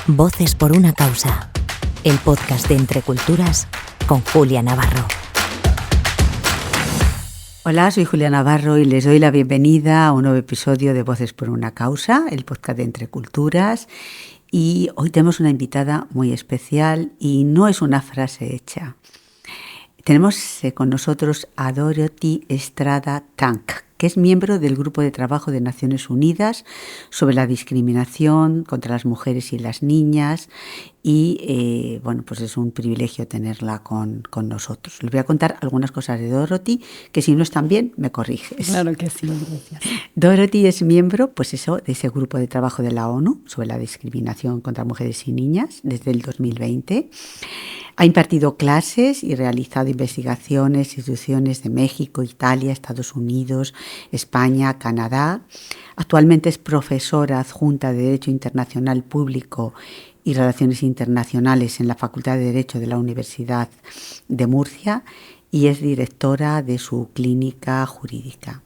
Voces por una causa, el podcast de Entre Culturas con Julia Navarro. Hola, soy Julia Navarro y les doy la bienvenida a un nuevo episodio de Voces por una causa, el podcast de Entre Culturas. Y hoy tenemos una invitada muy especial y no es una frase hecha. Tenemos con nosotros a Dorothy Estrada Tank, que es miembro del Grupo de Trabajo de Naciones Unidas sobre la discriminación contra las mujeres y las niñas. Y pues es un privilegio tenerla con nosotros. Les voy a contar algunas cosas de Dorothy, que si no están bien, me corriges. Claro que sí, gracias. Dorothy es miembro, de ese grupo de trabajo de la ONU sobre la discriminación contra mujeres y niñas desde el 2020. Ha impartido clases y realizado investigaciones en instituciones de México, Italia, Estados Unidos, España, Canadá. Actualmente es profesora adjunta de Derecho Internacional Público y Relaciones Internacionales en la Facultad de Derecho de la Universidad de Murcia y es directora de su clínica jurídica.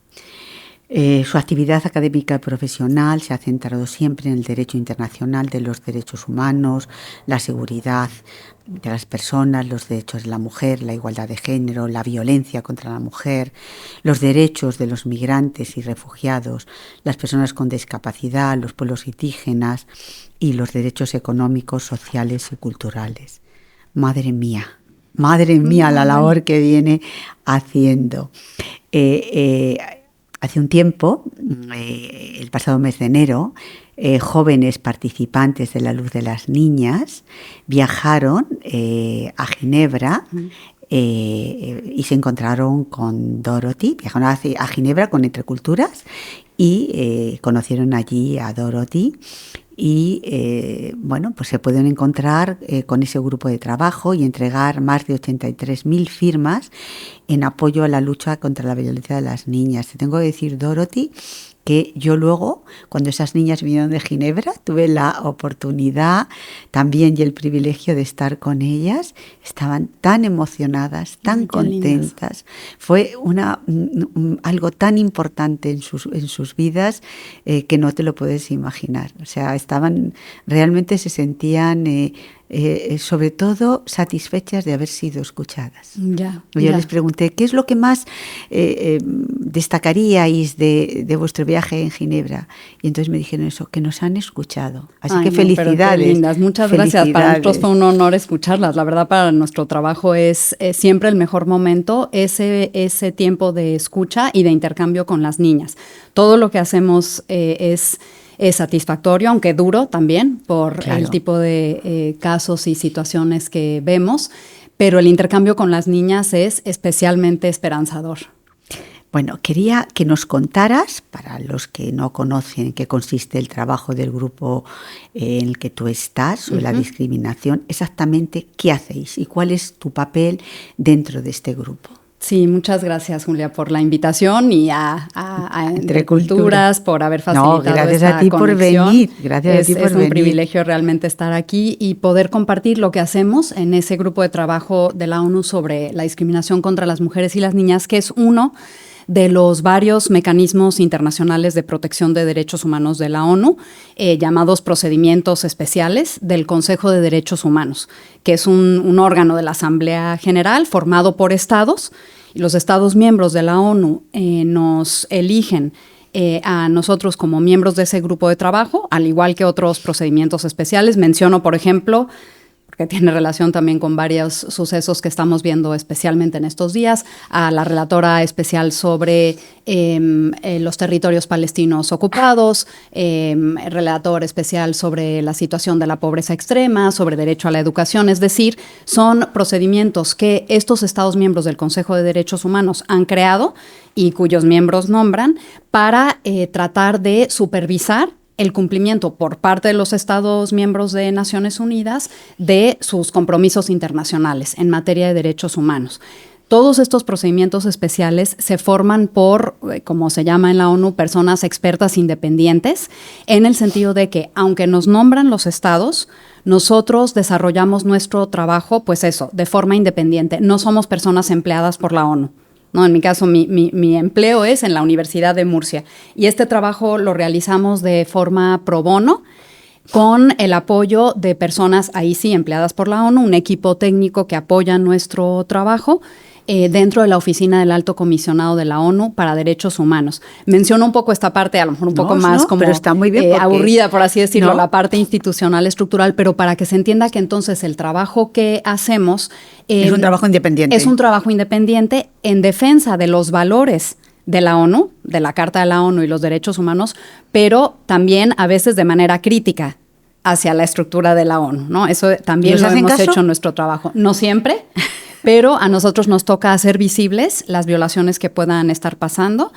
Su actividad académica y profesional se ha centrado siempre en el derecho internacional de los derechos humanos, la seguridad de las personas, los derechos de la mujer, la igualdad de género, la violencia contra la mujer, los derechos de los migrantes y refugiados, las personas con discapacidad, los pueblos indígenas y los derechos económicos, sociales y culturales. Madre mía la labor que viene haciendo. Hace un tiempo, el pasado mes de enero, jóvenes participantes de la Luz de las Niñas viajaron a Ginebra y se encontraron con Dorothy. Viajaron a Ginebra con Entre Culturas y conocieron allí a Dorothy. Y se pueden encontrar con ese grupo de trabajo y entregar más de 83.000 firmas en apoyo a la lucha contra la violencia de las niñas. Te tengo que decir, Dorothy, que yo luego, cuando esas niñas vinieron de Ginebra, tuve la oportunidad también y el privilegio de estar con ellas. Estaban tan emocionadas, tan contentas. Fue algo tan importante en sus vidas que no te lo puedes imaginar. O sea, realmente se sentían sobre todo satisfechas de haber sido escuchadas. Yo les pregunté, ¿qué es lo que más destacaríais de vuestro viaje en Ginebra? Y entonces me dijeron eso, que nos han escuchado. Así que felicidades. Qué lindas. Muchas gracias. Para nosotros fue un honor escucharlas. La verdad, para nuestro trabajo es siempre el mejor momento, ese tiempo de escucha y de intercambio con las niñas. Todo lo que hacemos es satisfactorio, aunque duro también por el tipo de casos y situaciones que vemos, pero el intercambio con las niñas es especialmente esperanzador. Bueno, quería que nos contaras, para los que no conocen qué consiste el trabajo del grupo en el que tú estás, sobre la discriminación, exactamente qué hacéis y cuál es tu papel dentro de este grupo. Sí, muchas gracias, Julia, por la invitación y a Entre Culturas por haber facilitado esta conexión. Gracias a ti por venir. Es un privilegio realmente estar aquí y poder compartir lo que hacemos en ese grupo de trabajo de la ONU sobre la discriminación contra las mujeres y las niñas, que es uno de los varios mecanismos internacionales de protección de derechos humanos de la ONU, llamados procedimientos especiales del Consejo de Derechos Humanos, que es un órgano de la Asamblea General formado por estados. Y los estados miembros de la ONU nos eligen a nosotros como miembros de ese grupo de trabajo, al igual que otros procedimientos especiales. Menciono, por ejemplo, que tiene relación también con varios sucesos que estamos viendo especialmente en estos días, a la relatora especial sobre los territorios palestinos ocupados, relator especial sobre la situación de la pobreza extrema, sobre derecho a la educación. Es decir, son procedimientos que estos Estados miembros del Consejo de Derechos Humanos han creado y cuyos miembros nombran para tratar de supervisar el cumplimiento por parte de los Estados miembros de Naciones Unidas de sus compromisos internacionales en materia de derechos humanos. Todos estos procedimientos especiales se forman por, como se llama en la ONU, personas expertas independientes, en el sentido de que, aunque nos nombran los estados, nosotros desarrollamos nuestro trabajo, de forma independiente. No somos personas empleadas por la ONU. ¿no? En mi caso, mi empleo es en la Universidad de Murcia y este trabajo lo realizamos de forma pro bono con el apoyo de personas, ahí sí, empleadas por la ONU, un equipo técnico que apoya nuestro trabajo dentro de la oficina del Alto Comisionado de la ONU para Derechos Humanos. Menciono un poco esta parte, a lo mejor un poco más como pero está muy bien aburrida, por así decirlo, la parte institucional, estructural, pero para que se entienda que entonces el trabajo que hacemos es un trabajo independiente. Es un trabajo independiente en defensa de los valores de la ONU, de la Carta de la ONU y los derechos humanos, pero también a veces de manera crítica hacia la estructura de la ONU, ¿no? Eso también lo hemos hecho en nuestro trabajo. No siempre, pero a nosotros nos toca hacer visibles las violaciones que puedan estar pasando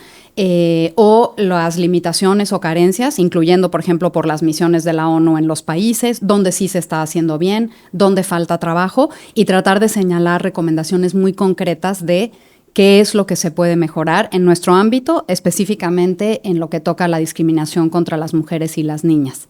o las limitaciones o carencias, incluyendo, por ejemplo, por las misiones de la ONU en los países, donde sí se está haciendo bien, donde falta trabajo, y tratar de señalar recomendaciones muy concretas de qué es lo que se puede mejorar en nuestro ámbito, específicamente en lo que toca la discriminación contra las mujeres y las niñas.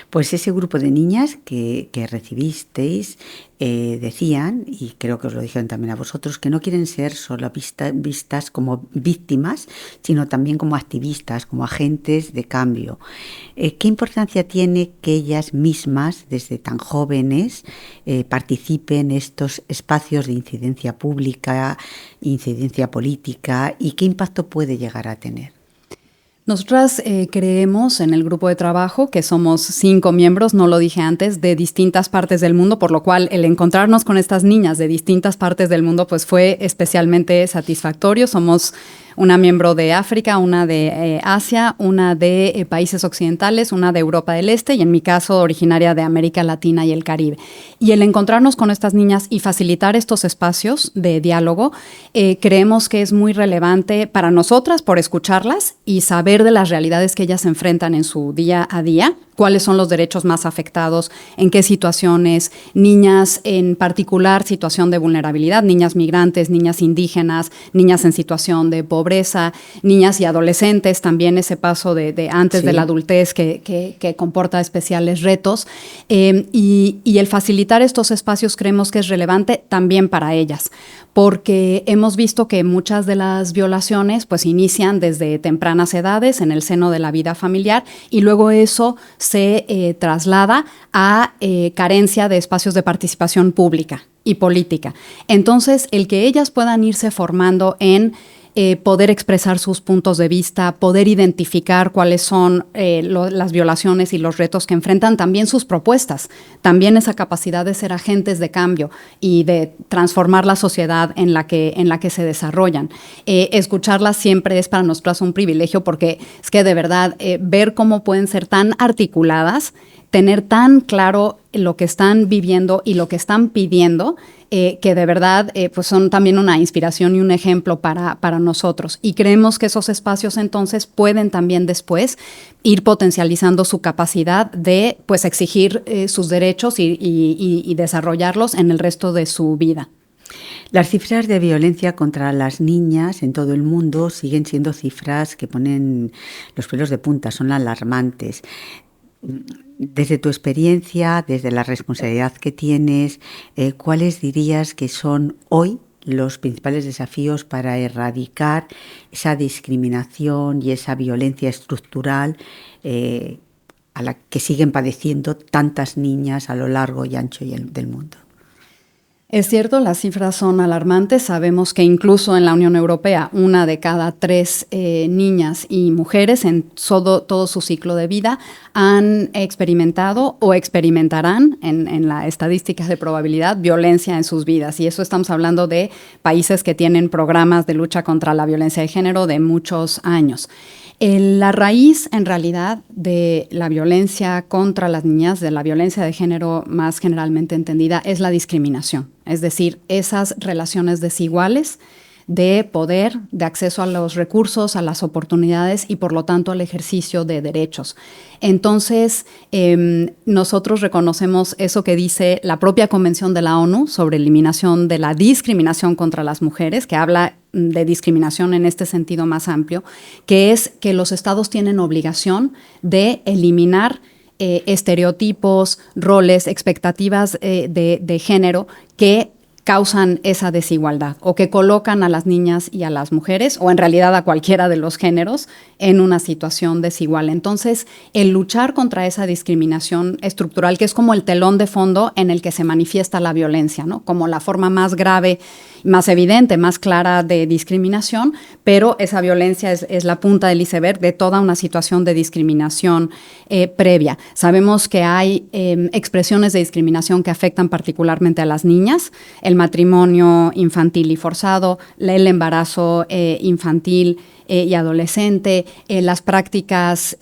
Pues ese grupo de niñas que recibisteis decían, y creo que os lo dijeron también a vosotros, que no quieren ser solo vistas como víctimas, sino también como activistas, como agentes de cambio. ¿Qué importancia tiene que ellas mismas, desde tan jóvenes, participen en estos espacios de incidencia pública, incidencia política, y qué impacto puede llegar a tener? Nosotras creemos en el grupo de trabajo, que somos 5 miembros, no lo dije antes, de distintas partes del mundo, por lo cual el encontrarnos con estas niñas de distintas partes del mundo pues fue especialmente satisfactorio. Somos una miembro de África, una de Asia, una de países occidentales, una de Europa del Este y en mi caso originaria de América Latina y el Caribe. Y el encontrarnos con estas niñas y facilitar estos espacios de diálogo, creemos que es muy relevante para nosotras por escucharlas y saber de las realidades que ellas se enfrentan en su día a día, cuáles son los derechos más afectados, en qué situaciones, niñas en particular situación de vulnerabilidad, niñas migrantes, niñas indígenas, niñas en situación de pobreza, niñas y adolescentes, también ese paso de antes de la adultez que comporta especiales retos. Y el facilitar estos espacios creemos que es relevante también para ellas, porque hemos visto que muchas de las violaciones pues inician desde tempranas edades en el seno de la vida familiar y luego eso se traslada a carencia de espacios de participación pública y política. Entonces, el que ellas puedan irse formando en poder expresar sus puntos de vista, poder identificar cuáles son las violaciones y los retos que enfrentan, también sus propuestas, también esa capacidad de ser agentes de cambio y de transformar la sociedad en la que se desarrollan. Escucharlas siempre es para nosotros un privilegio porque es que de verdad ver cómo pueden ser tan articuladas, tener tan claro lo que están viviendo y lo que están pidiendo, que de verdad pues son también una inspiración y un ejemplo para nosotros. Y creemos que esos espacios entonces pueden también después ir potencializando su capacidad de pues exigir sus derechos y desarrollarlos en el resto de su vida. Las cifras de violencia contra las niñas en todo el mundo siguen siendo cifras que ponen los pelos de punta, son alarmantes. Desde tu experiencia, desde la responsabilidad que tienes, ¿cuáles dirías que son hoy los principales desafíos para erradicar esa discriminación y esa violencia estructural a la que siguen padeciendo tantas niñas a lo largo y ancho del mundo? Es cierto, las cifras son alarmantes. Sabemos que incluso en la Unión Europea, 1 de cada 3 niñas y mujeres en todo su ciclo de vida han experimentado o experimentarán, en la estadística de probabilidad, violencia en sus vidas. Y eso estamos hablando de países que tienen programas de lucha contra la violencia de género de muchos años. La raíz, en realidad, de la violencia contra las niñas, de la violencia de género más generalmente entendida, es la discriminación. Es decir, esas relaciones desiguales de poder, de acceso a los recursos, a las oportunidades y, por lo tanto, al ejercicio de derechos. Entonces, nosotros reconocemos eso que dice la propia Convención de la ONU sobre eliminación de la discriminación contra las mujeres, que habla de discriminación en este sentido más amplio, que es que los estados tienen obligación de eliminar estereotipos, roles, expectativas de género que causan esa desigualdad o que colocan a las niñas y a las mujeres, o en realidad a cualquiera de los géneros, en una situación desigual. Entonces, el luchar contra esa discriminación estructural, que es como el telón de fondo en el que se manifiesta la violencia, ¿no? Como la forma más grave, más evidente, más clara de discriminación, pero esa violencia es la punta del iceberg de toda una situación de discriminación previa. Sabemos que hay expresiones de discriminación que afectan particularmente a las niñas, el matrimonio infantil y forzado, el embarazo infantil y adolescente, las prácticas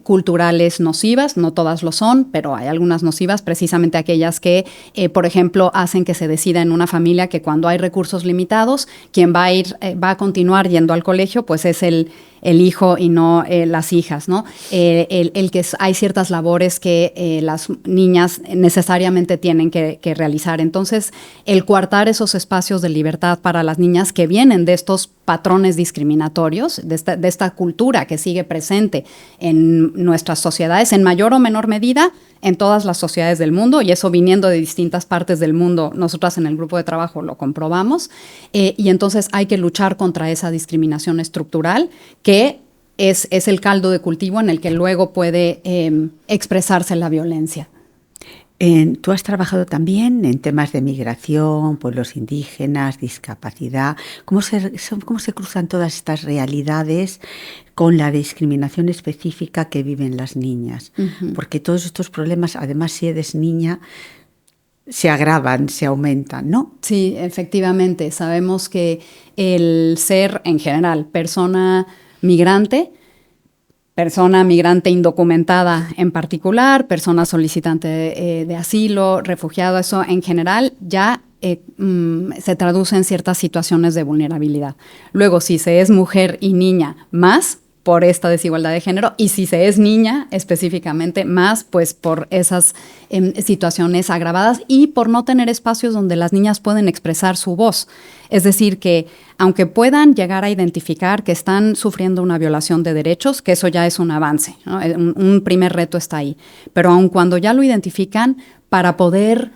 culturales nocivas, no todas lo son, pero hay algunas nocivas, precisamente aquellas que, por ejemplo, hacen que se decida en una familia que cuando hay recursos limitados, quien va a continuar yendo al colegio, pues es el hijo y no las hijas, ¿no? El que hay ciertas labores que las niñas necesariamente tienen que realizar. Entonces, el coartar esos espacios de libertad para las niñas que vienen de estos patrones discriminatorios, de esta cultura que sigue presente en nuestras sociedades, en mayor o menor medida, en todas las sociedades del mundo, y eso viniendo de distintas partes del mundo, nosotras en el grupo de trabajo lo comprobamos, y entonces hay que luchar contra esa discriminación estructural que es el caldo de cultivo en el que luego puede expresarse la violencia. Tú has trabajado también en temas de migración, pueblos indígenas, discapacidad. ¿Cómo se cruzan todas estas realidades con la discriminación específica que viven las niñas? Uh-huh. Porque todos estos problemas, además, si eres niña, se agravan, se aumentan, ¿no? Sí, efectivamente. Sabemos que el ser, en general, persona migrante indocumentada en particular, persona solicitante de asilo, refugiado, eso en general ya se traduce en ciertas situaciones de vulnerabilidad. Luego, si se es mujer y niña, más por esta desigualdad de género, y si se es niña específicamente, más pues por esas situaciones agravadas y por no tener espacios donde las niñas pueden expresar su voz. Es decir, que aunque puedan llegar a identificar que están sufriendo una violación de derechos, que eso ya es un avance, ¿no? Un primer reto está ahí. Pero aun cuando ya lo identifican, para poder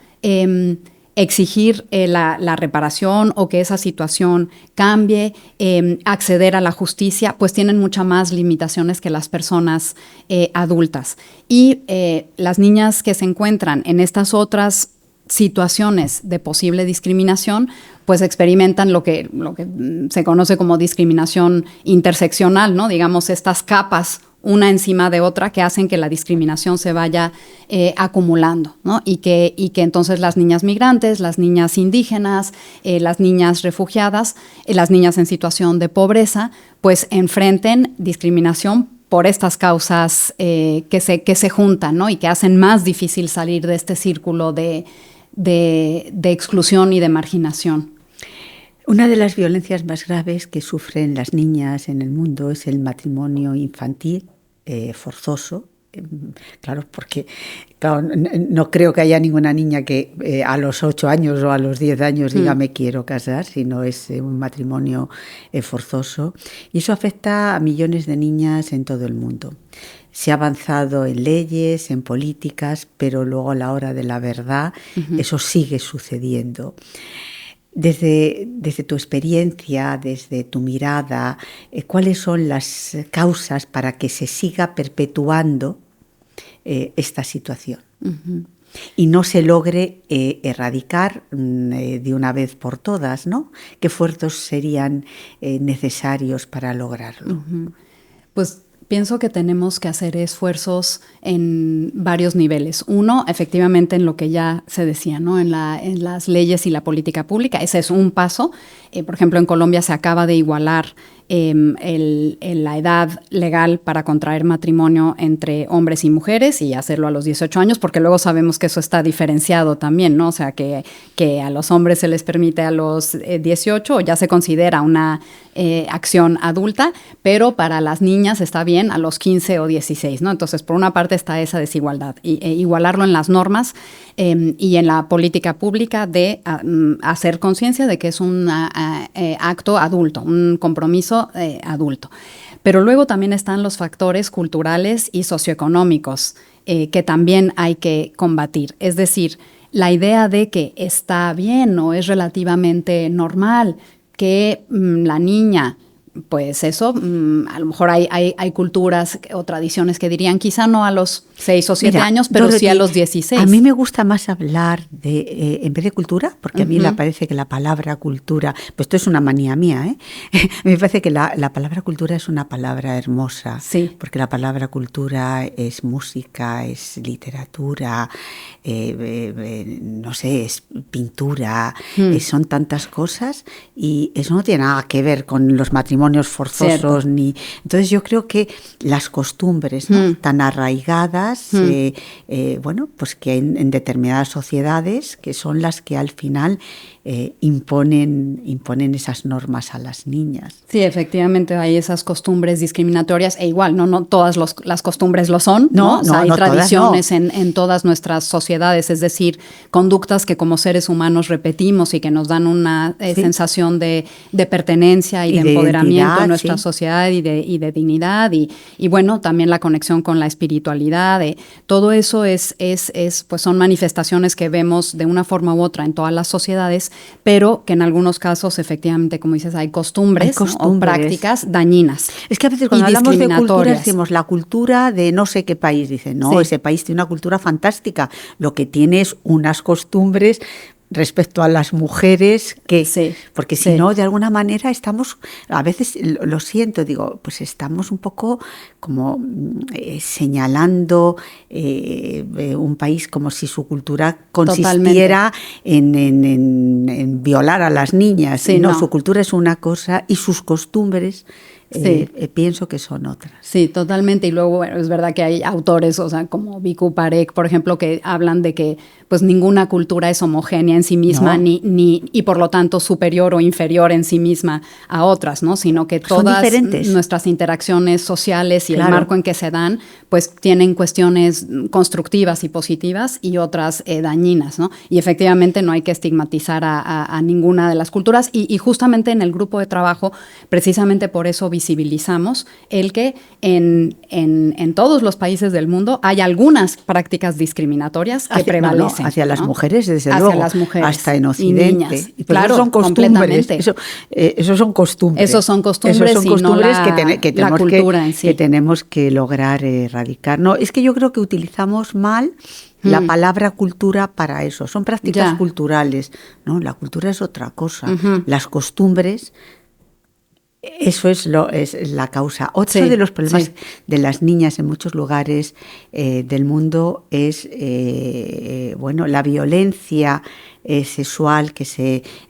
exigir la reparación o que esa situación cambie, acceder a la justicia, pues tienen muchas más limitaciones que las personas adultas. Y las niñas que se encuentran en estas otras situaciones de posible discriminación, pues experimentan lo que se conoce como discriminación interseccional, ¿no? Digamos, estas capas una encima de otra que hacen que la discriminación se vaya acumulando, ¿no? Y que entonces las niñas migrantes, las niñas indígenas, las niñas refugiadas, las niñas en situación de pobreza, pues enfrenten discriminación por estas causas que se juntan, ¿no? Y que hacen más difícil salir de este círculo de exclusión y de marginación. Una de las violencias más graves que sufren las niñas en el mundo es el matrimonio infantil forzoso. Claro, porque no creo que haya ninguna niña que a los 8 años o a los 10 años diga me quiero casar, sino es un matrimonio forzoso. Y eso afecta a millones de niñas en todo el mundo. Se ha avanzado en leyes, en políticas, pero luego a la hora de la verdad eso sigue sucediendo. Desde tu experiencia, desde tu mirada, ¿cuáles son las causas para que se siga perpetuando esta situación? Uh-huh. Y no se logre erradicar de una vez por todas, ¿no? ¿Qué esfuerzos serían necesarios para lograrlo? Uh-huh. Pues pienso que tenemos que hacer esfuerzos en varios niveles. Uno, efectivamente, en lo que ya se decía, ¿no? En las leyes y la política pública. Ese es un paso. Por ejemplo, en Colombia se acaba de igualar la edad legal para contraer matrimonio entre hombres y mujeres y hacerlo a los 18 años, porque luego sabemos que eso está diferenciado también, ¿no? O sea, que a los hombres se les permite a los 18 o ya se considera una acción adulta, pero para las niñas está bien a los 15 o 16, ¿no? Entonces, por una parte está esa desigualdad, igualarlo en las normas y en la política pública de hacer conciencia de que es un acto adulto, un compromiso adulto. Pero luego también están los factores culturales y socioeconómicos que también hay que combatir. Es decir, la idea de que está bien o es relativamente normal que la niña, pues eso, a lo mejor hay culturas o tradiciones que dirían quizá no a los 6 o 7 años, pero Dorothy, sí a los 16. A mí me gusta más hablar de, en vez de cultura, porque a mí me parece que la palabra cultura, pues esto es una manía mía, me parece que la palabra cultura es una palabra hermosa, sí. Porque la palabra cultura es música, es literatura, no sé, es pintura, son tantas cosas y eso no tiene nada que ver con los matrimonios forzosos ni. Entonces yo creo que las costumbres, ¿no? Tan arraigadas, bueno, pues que en determinadas sociedades que son las que al final imponen esas normas a las niñas. Sí, efectivamente hay esas costumbres discriminatorias e igual, no todas las costumbres lo son, ¿no? O sea, hay tradiciones todas, en todas nuestras sociedades, es decir, conductas que como seres humanos repetimos y que nos dan una sensación de pertenencia y de empoderamiento en nuestra sociedad y de dignidad y bueno, también la conexión con la espiritualidad, todo eso pues son manifestaciones que vemos de una forma u otra en todas las sociedades, pero que en algunos casos efectivamente, como dices, hay costumbres, ¿no? O prácticas dañinas. Es que a veces cuando hablamos de cultura decimos la cultura de no sé qué país, dicen, no, ese país tiene una cultura fantástica, lo que tiene es unas costumbres respecto a las mujeres porque si no, de alguna manera estamos, a veces lo siento, digo, pues estamos un poco como señalando un país como si su cultura consistiera en violar a las niñas. Sí, no, su cultura es una cosa y sus costumbres pienso que son otras. Sí, totalmente. Y luego, bueno, es verdad que hay autores, o sea, como Bikku Parekh, por ejemplo, que hablan de que pues ninguna cultura es homogénea en sí misma, y por lo tanto superior o inferior en sí misma a otras, ¿no? Sino que todas nuestras interacciones sociales y el marco en que se dan, pues tienen cuestiones constructivas y positivas y otras dañinas, ¿no? Y efectivamente no hay que estigmatizar a ninguna de las culturas y justamente en el grupo de trabajo, precisamente por eso visibilizamos el que en todos los países del mundo hay algunas prácticas discriminatorias que prevalecen. Hacia las mujeres, desde hacia luego, las mujeres hasta en Occidente. Y niñas. Claro, eso son costumbres. Eso son costumbres. Esos son costumbres y no la cultura en sí. Que tenemos que lograr erradicar. No, es que yo creo que utilizamos mal la palabra cultura para eso. Son prácticas culturales. No, la cultura es otra cosa. Las costumbres. Eso es la causa. Otro de los problemas de las niñas en muchos lugares del mundo es la violencia sexual,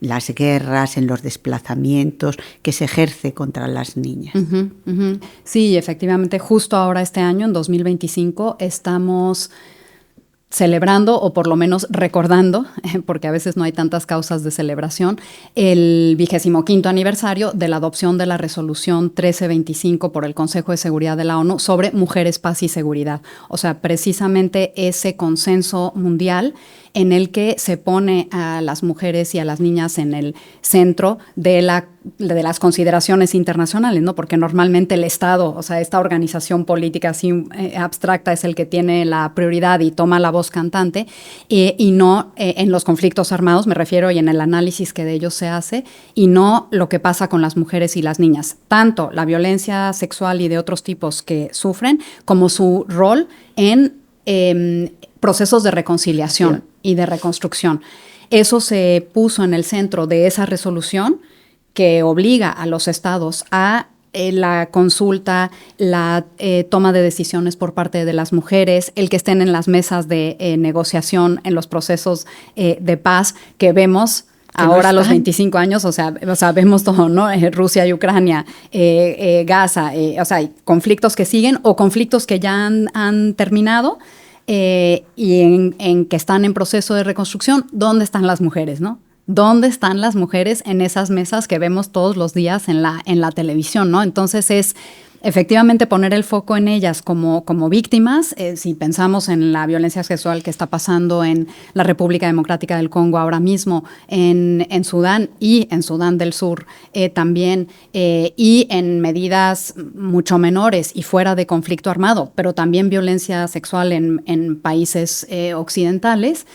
las guerras, en los desplazamientos que se ejerce contra las niñas. Sí, efectivamente, justo ahora este año, en 2025, estamos celebrando o por lo menos recordando, porque a veces no hay tantas causas de celebración, el 25º aniversario de la adopción de la resolución 1325 por el Consejo de Seguridad de la ONU sobre mujeres, paz y seguridad. O sea, precisamente ese consenso mundial en el que se pone a las mujeres y a las niñas en el centro de las consideraciones internacionales, ¿no? Porque normalmente el Estado, o sea, esta organización política así abstracta es el que tiene la prioridad y toma la voz cantante, y no en los conflictos armados, me refiero, y en el análisis que de ellos se hace, y no lo que pasa con las mujeres y las niñas. Tanto la violencia sexual y de otros tipos que sufren, como su rol en procesos de reconciliación y de reconstrucción. Eso se puso en el centro de esa resolución que obliga a los estados a la consulta, la toma de decisiones por parte de las mujeres, el que estén en las mesas de negociación, en los procesos de paz que vemos ahora a los 25 años, o sea, vemos todo, ¿no? Rusia y Ucrania, Gaza, o sea, hay conflictos que siguen o conflictos que ya han terminado, y en que están en proceso de reconstrucción. ¿Dónde están las mujeres, no? ¿Dónde están las mujeres en esas mesas que vemos todos los días en la televisión, no? Entonces es efectivamente poner el foco en ellas como víctimas. Si pensamos en la violencia sexual que está pasando en la República Democrática del Congo ahora mismo, en Sudán y en Sudán del Sur también, y en medidas mucho menores y fuera de conflicto armado, pero también violencia sexual en países occidentales,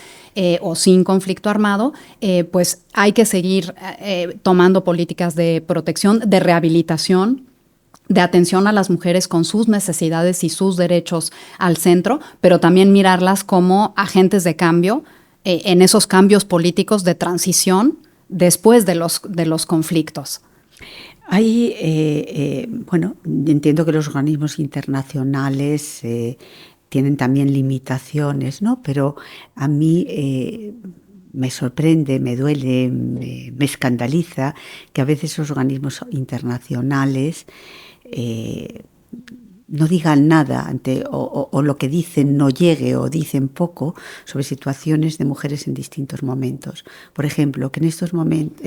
o sin conflicto armado, pues hay que seguir tomando políticas de protección, de rehabilitación, de atención a las mujeres con sus necesidades y sus derechos al centro, pero también mirarlas como agentes de cambio en esos cambios políticos de transición después de los conflictos. Bueno, entiendo que los organismos internacionales tienen también limitaciones, ¿no? Pero a mí me sorprende, me duele, me escandaliza que a veces los organismos internacionales no digan nada o lo que dicen no llegue o dicen poco sobre situaciones de mujeres en distintos momentos. Por ejemplo, que en estos momentos,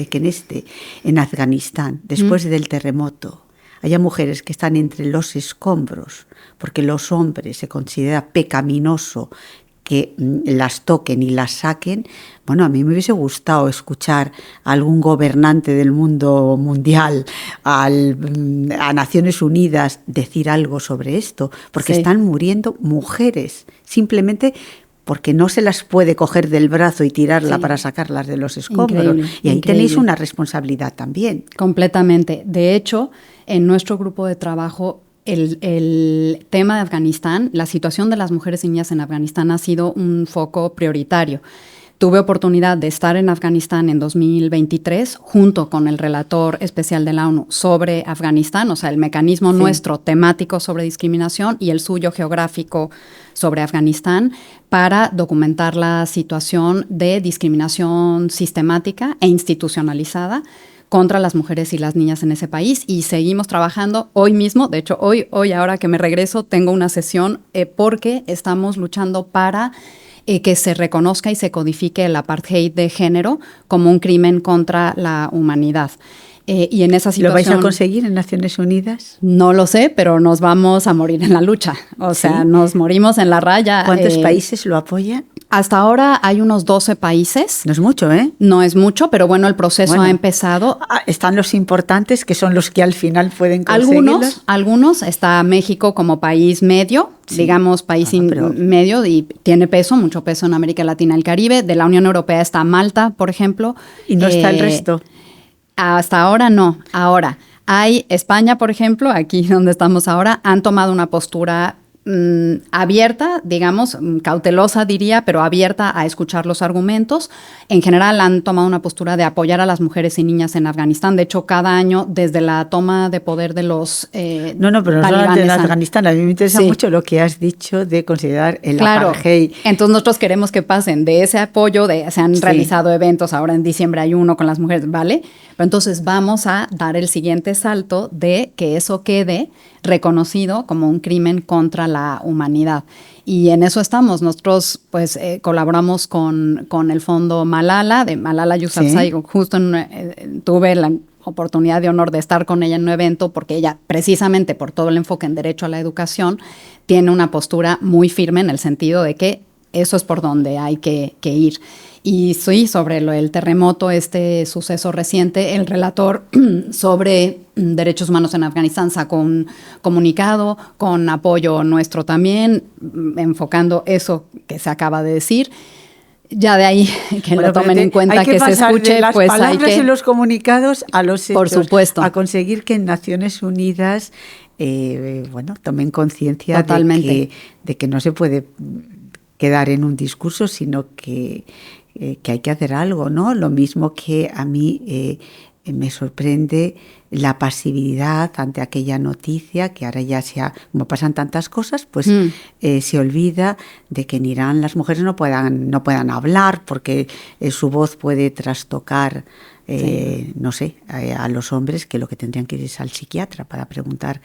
en Afganistán, después del terremoto, haya mujeres que están entre los escombros, porque los hombres se considera pecaminoso que las toquen y las saquen. Bueno, a mí me hubiese gustado escuchar a algún gobernante del mundo mundial, a Naciones Unidas, decir algo sobre esto, porque están muriendo mujeres, simplemente porque no se las puede coger del brazo y tirarla para sacarlas de los escombros. Y ahí tenéis una responsabilidad también. Completamente. De hecho, en nuestro grupo de trabajo, el tema de Afganistán, la situación de las mujeres y niñas en Afganistán ha sido un foco prioritario. Tuve oportunidad de estar en Afganistán en 2023 junto con el relator especial de la ONU sobre Afganistán, o sea, el mecanismo nuestro temático sobre discriminación y el suyo geográfico sobre Afganistán, para documentar la situación de discriminación sistemática e institucionalizada contra las mujeres y las niñas en ese país, y seguimos trabajando hoy mismo. De hecho, hoy ahora que me regreso, tengo una sesión porque estamos luchando para que se reconozca y se codifique el apartheid de género como un crimen contra la humanidad. Y en esa situación, ¿lo vais a conseguir en Naciones Unidas? No lo sé, pero nos vamos a morir en la lucha. O sea, nos morimos en la raya. ¿Cuántos países lo apoyan? Hasta ahora hay unos 12 países. No es mucho, ¿eh? No es mucho, pero bueno, el proceso ha empezado. Están los importantes, que son los que al final pueden conseguirlo. Algunos. Está México como país medio, digamos país medio, y tiene peso, mucho peso en América Latina y el Caribe. De la Unión Europea está Malta, por ejemplo. ¿Y no está el resto? Hasta ahora no. Ahora, hay España, por ejemplo, aquí donde estamos ahora, han tomado una postura abierta, digamos, cautelosa diría, pero abierta a escuchar los argumentos. En general han tomado una postura de apoyar a las mujeres y niñas en Afganistán. De hecho, cada año, desde la toma de poder de los pero no solamente en Afganistán. A mí me interesa mucho lo que has dicho de considerar el apartheid. Entonces nosotros queremos que pasen de ese apoyo, se han realizado eventos, ahora en diciembre hay uno con las mujeres, ¿vale? Pero entonces vamos a dar el siguiente salto de que eso quede reconocido como un crimen contra la humanidad. Y en eso estamos. Nosotros pues colaboramos con el fondo Malala, de Malala Yousafzai. Justo tuve la oportunidad de honor de estar con ella en un evento, porque ella, precisamente por todo el enfoque en derecho a la educación, tiene una postura muy firme en el sentido de que eso es por donde hay que ir. Y sí, sobre el terremoto, este suceso reciente, el relator sobre derechos humanos en Afganistán sacó un comunicado con apoyo nuestro también, enfocando eso que se acaba de decir. Ya de ahí que lo tomen en cuenta, que se escuche, las pues palabras hay que, y los comunicados a los hechos. Por supuesto. A conseguir que en Naciones Unidas tomen conciencia de que no se puede quedar en un discurso, sino que hay que hacer algo, ¿no? Lo mismo que a mí me sorprende la pasividad ante aquella noticia, que ahora ya como pasan tantas cosas, pues se olvida de que en Irán las mujeres no puedan hablar, porque su voz puede trastocar no sé, a los hombres que lo que tendrían que ir es al psiquiatra para preguntar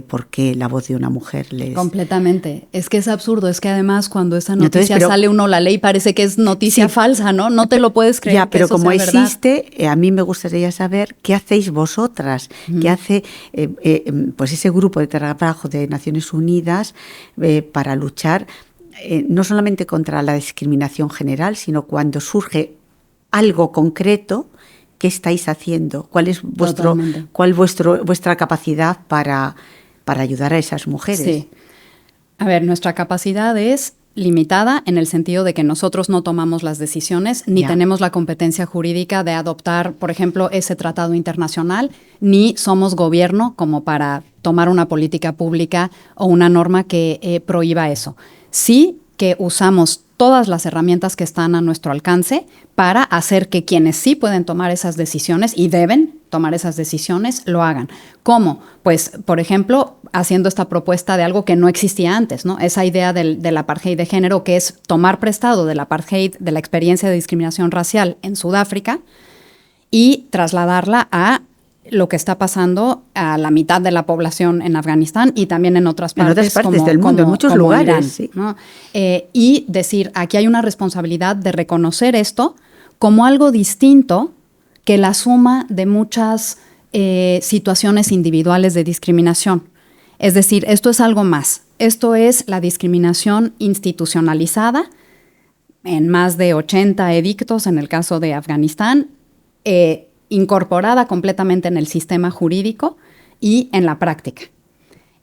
por qué la voz de una mujer les... Completamente. Es que es absurdo. Es que además cuando esa noticia sale la ley parece que es noticia falsa, ¿no? No te lo puedes creer. Ya, pero que eso como sea existe, a mí me gustaría saber qué hacéis vosotras, qué hace pues ese grupo de trabajo de Naciones Unidas para luchar no solamente contra la discriminación general, sino cuando surge algo concreto. ¿Qué estáis haciendo? ¿Cuál es vuestra capacidad para ayudar a esas mujeres? Sí. A ver, nuestra capacidad es limitada en el sentido de que nosotros no tomamos las decisiones, ni tenemos la competencia jurídica de adoptar, por ejemplo, ese tratado internacional, ni somos gobierno como para tomar una política pública o una norma que prohíba eso. Sí que usamos todas las herramientas que están a nuestro alcance para hacer que quienes sí pueden tomar esas decisiones y deben tomar esas decisiones, lo hagan. ¿Cómo? Pues, por ejemplo, haciendo esta propuesta de algo que no existía antes, ¿no? Esa idea del apartheid de género, que es tomar prestado del apartheid, de la experiencia de discriminación racial en Sudáfrica y trasladarla a lo que está pasando a la mitad de la población en Afganistán y también en otras partes del mundo, en muchos lugares. Irán, sí. ¿no? Y decir, aquí hay una responsabilidad de reconocer esto como algo distinto que la suma de muchas situaciones individuales de discriminación. Es decir, esto es algo más. Esto es la discriminación institucionalizada en más de 80 edictos en el caso de Afganistán, incorporada completamente en el sistema jurídico y en la práctica.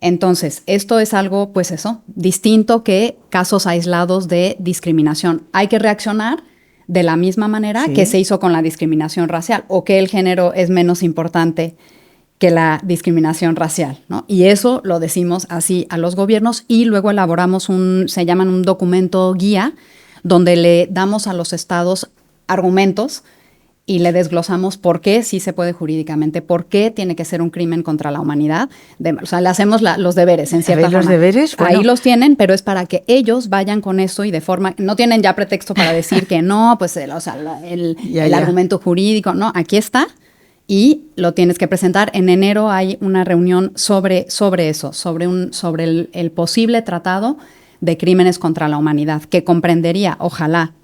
Entonces, esto es algo, pues eso, distinto que casos aislados de discriminación. Hay que reaccionar de la misma manera que se hizo con la discriminación racial, o que el género es menos importante que la discriminación racial, ¿no? Y eso lo decimos así a los gobiernos y luego elaboramos se llaman un documento guía, donde le damos a los estados argumentos y le desglosamos por qué sí se puede jurídicamente, por qué tiene que ser un crimen contra la humanidad. O sea, le hacemos los deberes, en cierta forma. Los deberes, bueno. Ahí los tienen, pero es para que ellos vayan con eso y de forma... No tienen ya pretexto para decir que no, pues el argumento jurídico. No, aquí está y lo tienes que presentar. En enero hay una reunión sobre eso, sobre el posible tratado de crímenes contra la humanidad, que comprendería, ojalá,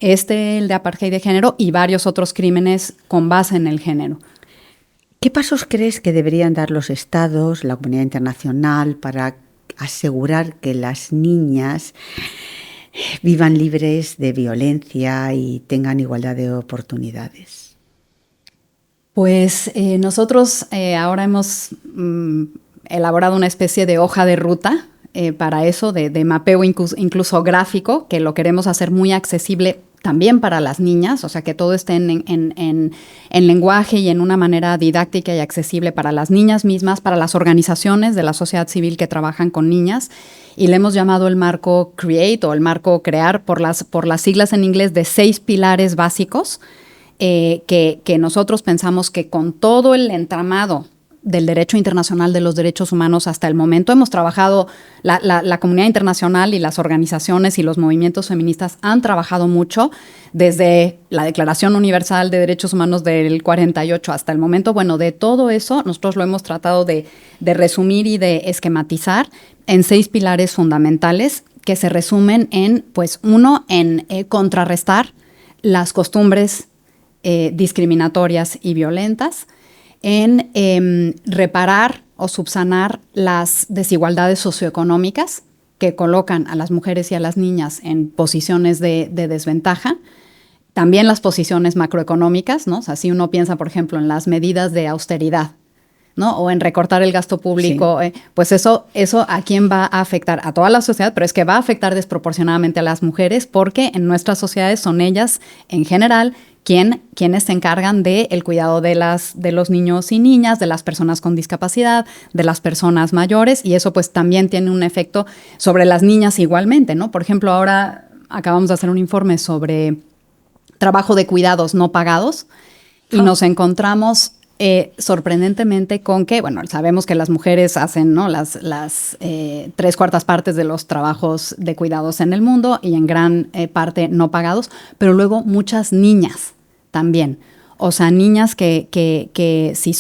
el de apartheid de género y varios otros crímenes con base en el género. ¿Qué pasos crees que deberían dar los estados, la comunidad internacional, para asegurar que las niñas vivan libres de violencia y tengan igualdad de oportunidades? Pues nosotros ahora hemos elaborado una especie de hoja de ruta para eso, de mapeo incluso gráfico, que lo queremos hacer muy accesible también para las niñas, o sea, que todo esté en lenguaje y en una manera didáctica y accesible para las niñas mismas, para las organizaciones de la sociedad civil que trabajan con niñas, y le hemos llamado el marco CREATE o el marco CREAR por las siglas en inglés de 6 pilares básicos que nosotros pensamos que con todo el entramado del derecho internacional de los derechos humanos hasta el momento. Hemos trabajado, la comunidad internacional y las organizaciones y los movimientos feministas han trabajado mucho desde la Declaración Universal de Derechos Humanos del 48 hasta el momento. Bueno, de todo eso nosotros lo hemos tratado de resumir y de esquematizar en 6 pilares fundamentales que se resumen en, pues, uno, en contrarrestar las costumbres discriminatorias y violentas, en reparar o subsanar las desigualdades socioeconómicas que colocan a las mujeres y a las niñas en posiciones de desventaja, también las posiciones macroeconómicas, ¿no? O sea, si uno piensa, por ejemplo, en las medidas de austeridad, ¿no? O en recortar el gasto público, sí. Pues eso a quién va a afectar, a toda la sociedad, pero es que va a afectar desproporcionadamente a las mujeres porque en nuestras sociedades son ellas, en general, quienes se encargan del cuidado de los niños y niñas, de las personas con discapacidad, de las personas mayores, y eso pues también tiene un efecto sobre las niñas igualmente, ¿no? Por ejemplo, ahora acabamos de hacer un informe sobre trabajo de cuidados no pagados y nos encontramos sorprendentemente con que, bueno, sabemos que las mujeres hacen, ¿no?, las 3/4 partes de los trabajos de cuidados en el mundo y en gran parte no pagados, pero luego muchas niñas también. o sea, niñas que si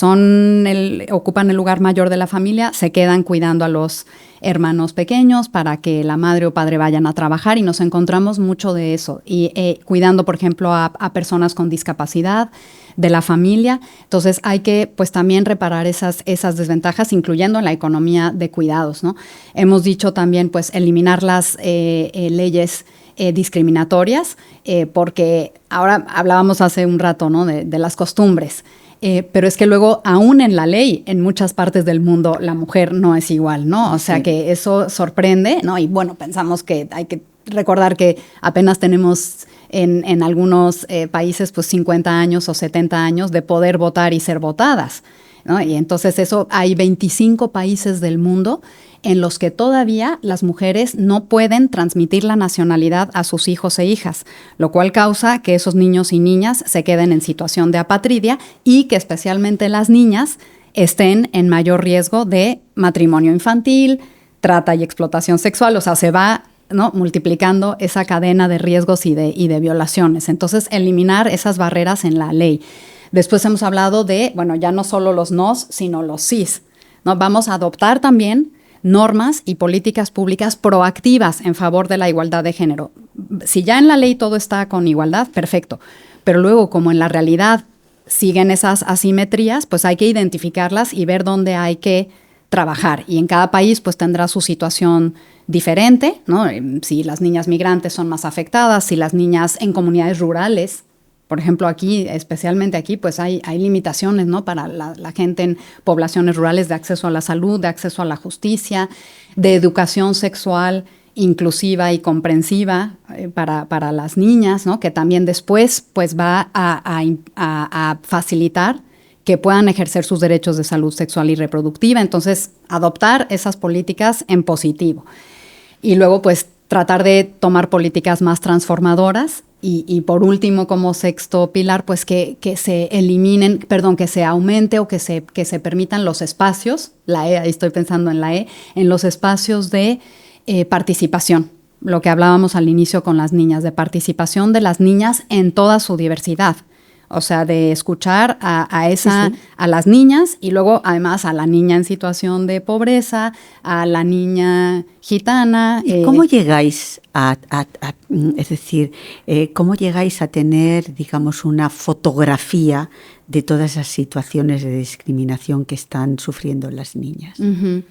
ocupan el lugar mayor de la familia, se quedan cuidando a los hermanos pequeños para que la madre o padre vayan a trabajar, y nos encontramos mucho de eso. Y cuidando, por ejemplo, a personas con discapacidad de la familia. Entonces hay que pues también reparar esas desventajas, incluyendo en la economía de cuidados, ¿no? Hemos dicho también pues eliminar las leyes discriminatorias, porque ahora hablábamos hace un rato, ¿no?, de las costumbres. Pero es que luego, aún en la ley, en muchas partes del mundo, la mujer no es igual, ¿no? O sea, que eso sorprende, ¿no? Y bueno, pensamos que hay que recordar que apenas tenemos en algunos países pues 50 años o 70 años de poder votar y ser votadas, ¿no? Y entonces eso, hay 25 países del mundo en los que todavía las mujeres no pueden transmitir la nacionalidad a sus hijos e hijas, lo cual causa que esos niños y niñas se queden en situación de apatridia y que especialmente las niñas estén en mayor riesgo de matrimonio infantil, trata y explotación sexual. O sea, se va, ¿no?, multiplicando esa cadena de riesgos y de violaciones. Entonces, eliminar esas barreras en la ley. Después hemos hablado de, bueno, ya no solo los nos, sino los sís, ¿no? Vamos a adoptar también normas y políticas públicas proactivas en favor de la igualdad de género. Si ya en la ley todo está con igualdad, perfecto. Pero luego, como en la realidad siguen esas asimetrías, pues hay que identificarlas y ver dónde hay que trabajar. Y en cada país pues tendrá su situación diferente, ¿no? Si las niñas migrantes son más afectadas, si las niñas en comunidades rurales, por ejemplo, aquí, especialmente aquí, pues hay limitaciones, ¿no?, para la gente en poblaciones rurales, de acceso a la salud, de acceso a la justicia, de educación sexual inclusiva y comprensiva para las niñas, ¿no?, que también después pues va a facilitar que puedan ejercer sus derechos de salud sexual y reproductiva. Entonces, adoptar esas políticas en positivo. Y luego, pues, tratar de tomar políticas más transformadoras. Y por último, como sexto pilar, pues que se eliminen, que se aumente o que se permitan los espacios, ahí estoy pensando en la en los espacios de participación, lo que hablábamos al inicio con las niñas, de participación de las niñas en toda su diversidad. O sea, de escuchar a las niñas, y luego además a la niña en situación de pobreza, a la niña gitana. ¿Y cómo llegáis cómo llegáis a tener, digamos, una fotografía de todas esas situaciones de discriminación que están sufriendo las niñas? Uh-huh.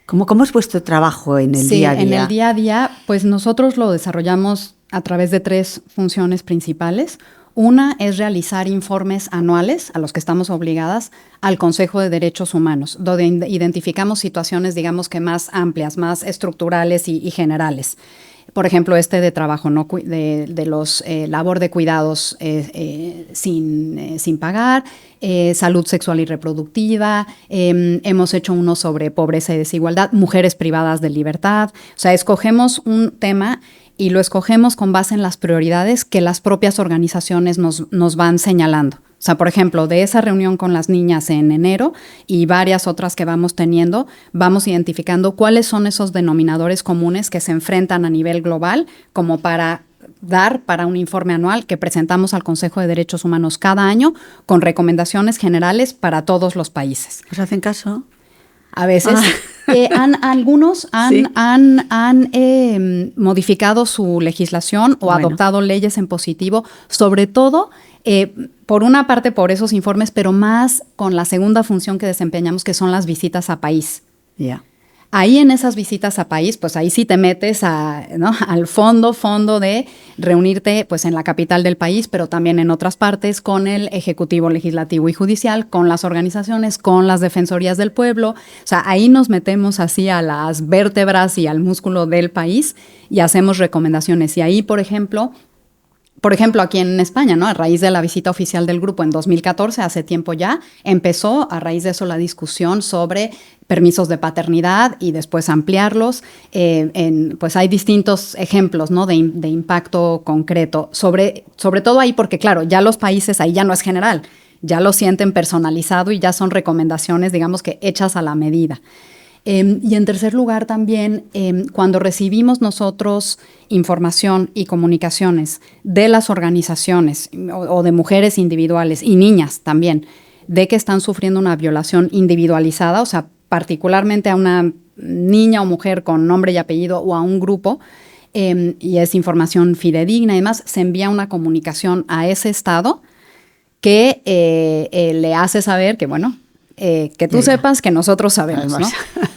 ¿Cómo es vuestro trabajo en el día a día? En el día a día, pues nosotros lo desarrollamos a través de 3 funciones principales. Una es realizar informes anuales, a los que estamos obligadas, al Consejo de Derechos Humanos, donde identificamos situaciones, digamos que más amplias, más estructurales y generales. Por ejemplo, de trabajo, ¿no?, de los labor de cuidados sin pagar, salud sexual y reproductiva. Hemos hecho uno sobre pobreza y desigualdad, mujeres privadas de libertad. O sea, escogemos un tema y lo escogemos con base en las prioridades que las propias organizaciones nos van señalando. O sea, por ejemplo, de esa reunión con las niñas en enero y varias otras que vamos teniendo, vamos identificando cuáles son esos denominadores comunes que se enfrentan a nivel global, como para un informe anual que presentamos al Consejo de Derechos Humanos cada año, con recomendaciones generales para todos los países. ¿Os hacen caso? A veces. Algunos han modificado su legislación o adoptado leyes en positivo, sobre todo, por una parte por esos informes, pero más con la segunda función que desempeñamos, que son las visitas a país. Ya. Ahí en esas visitas a país, pues ahí sí te metes al fondo de reunirte pues en la capital del país, pero también en otras partes, con el Ejecutivo, Legislativo y Judicial, con las organizaciones, con las defensorías del pueblo. O sea, ahí nos metemos así a las vértebras y al músculo del país y hacemos recomendaciones. Y ahí, por ejemplo, aquí en España, ¿no?, a raíz de la visita oficial del grupo en 2014, hace tiempo ya, empezó a raíz de eso la discusión sobre permisos de paternidad y después ampliarlos. Pues hay distintos ejemplos, ¿no?, de impacto concreto, sobre todo ahí, porque claro, ya los países ahí ya no es general, ya lo sienten personalizado y ya son recomendaciones, digamos que hechas a la medida. Y en tercer lugar también, cuando recibimos nosotros información y comunicaciones de las organizaciones o de mujeres individuales y niñas también, de que están sufriendo una violación individualizada, o sea, particularmente a una niña o mujer con nombre y apellido o a un grupo, y es información fidedigna y demás, se envía una comunicación a ese estado que le hace saber que, bueno, que tú sepas que nosotros sabemos, ¿no?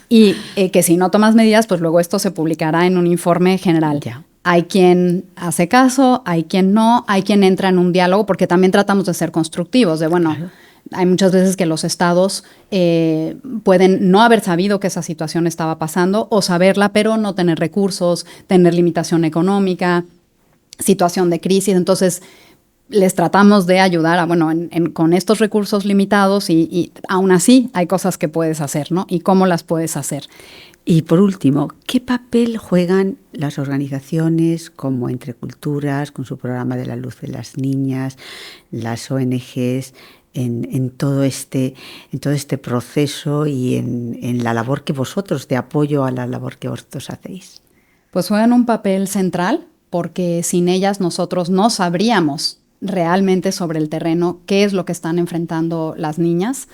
Y que si no tomas medidas, pues luego esto se publicará en un informe general. Ya. Hay quien hace caso, hay quien no, hay quien entra en un diálogo, porque también tratamos de ser constructivos, de bueno, claro. Hay muchas veces que los estados pueden no haber sabido que esa situación estaba pasando o saberla, pero no tener recursos, tener limitación económica, situación de crisis. Entonces, les tratamos de ayudar a, bueno, con estos recursos limitados y aún así hay cosas que puedes hacer, ¿no? Y cómo las puedes hacer. Y por último, ¿qué papel juegan las organizaciones como Entre Culturas, con su programa de la luz de las niñas, las ONGs, en todo este proceso y en la labor que vosotros, de apoyo a la labor que vosotros hacéis? Pues juegan un papel central, porque sin ellas nosotros no sabríamos realmente sobre el terreno qué es lo que están enfrentando las niñas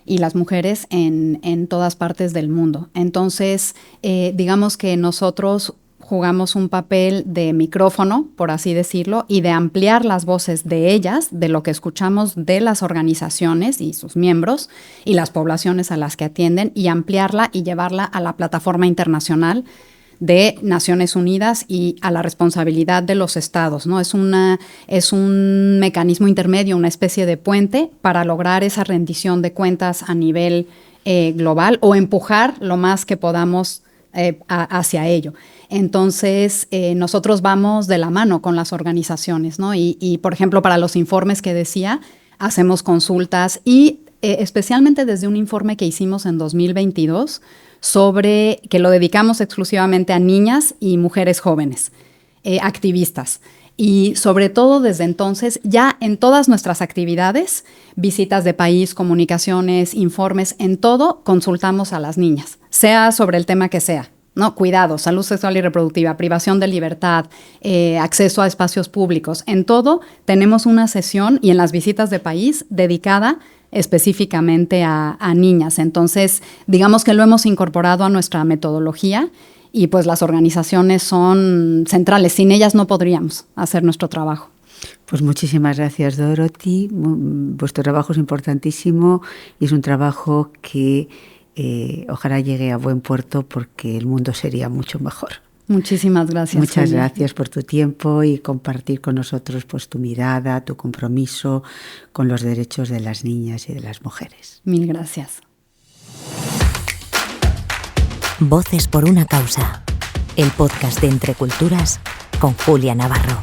y las mujeres en todas partes del mundo. Entonces, digamos que nosotros jugamos un papel de micrófono, por así decirlo, y de ampliar las voces de ellas, de lo que escuchamos de las organizaciones y sus miembros y las poblaciones a las que atienden, y ampliarla y llevarla a la plataforma internacional de Naciones Unidas y a la responsabilidad de los estados, ¿no? Es un mecanismo intermedio, una especie de puente para lograr esa rendición de cuentas a nivel global o empujar lo más que podamos hacia ello. Entonces, nosotros vamos de la mano con las organizaciones, ¿no? Y por ejemplo, para los informes que decía, hacemos consultas y especialmente desde un informe que hicimos en 2022, que lo dedicamos exclusivamente a niñas y mujeres jóvenes, activistas. Y sobre todo desde entonces, ya en todas nuestras actividades, visitas de país, comunicaciones, informes, en todo consultamos a las niñas, sea sobre el tema que sea, ¿no? Cuidado, salud sexual y reproductiva, privación de libertad, acceso a espacios públicos. En todo tenemos una sesión, y en las visitas de país, dedicada específicamente a niñas. Entonces, digamos que lo hemos incorporado a nuestra metodología y pues las organizaciones son centrales. Sin ellas no podríamos hacer nuestro trabajo. Pues muchísimas gracias, Dorothy. Vuestro trabajo es importantísimo y es un trabajo que ojalá llegue a buen puerto, porque el mundo sería mucho mejor. Muchísimas gracias. Muchas gracias por tu tiempo y compartir con nosotros pues tu mirada, tu compromiso con los derechos de las niñas y de las mujeres. Mil gracias. Voces por una causa. El podcast de Entre Culturas con Julia Navarro.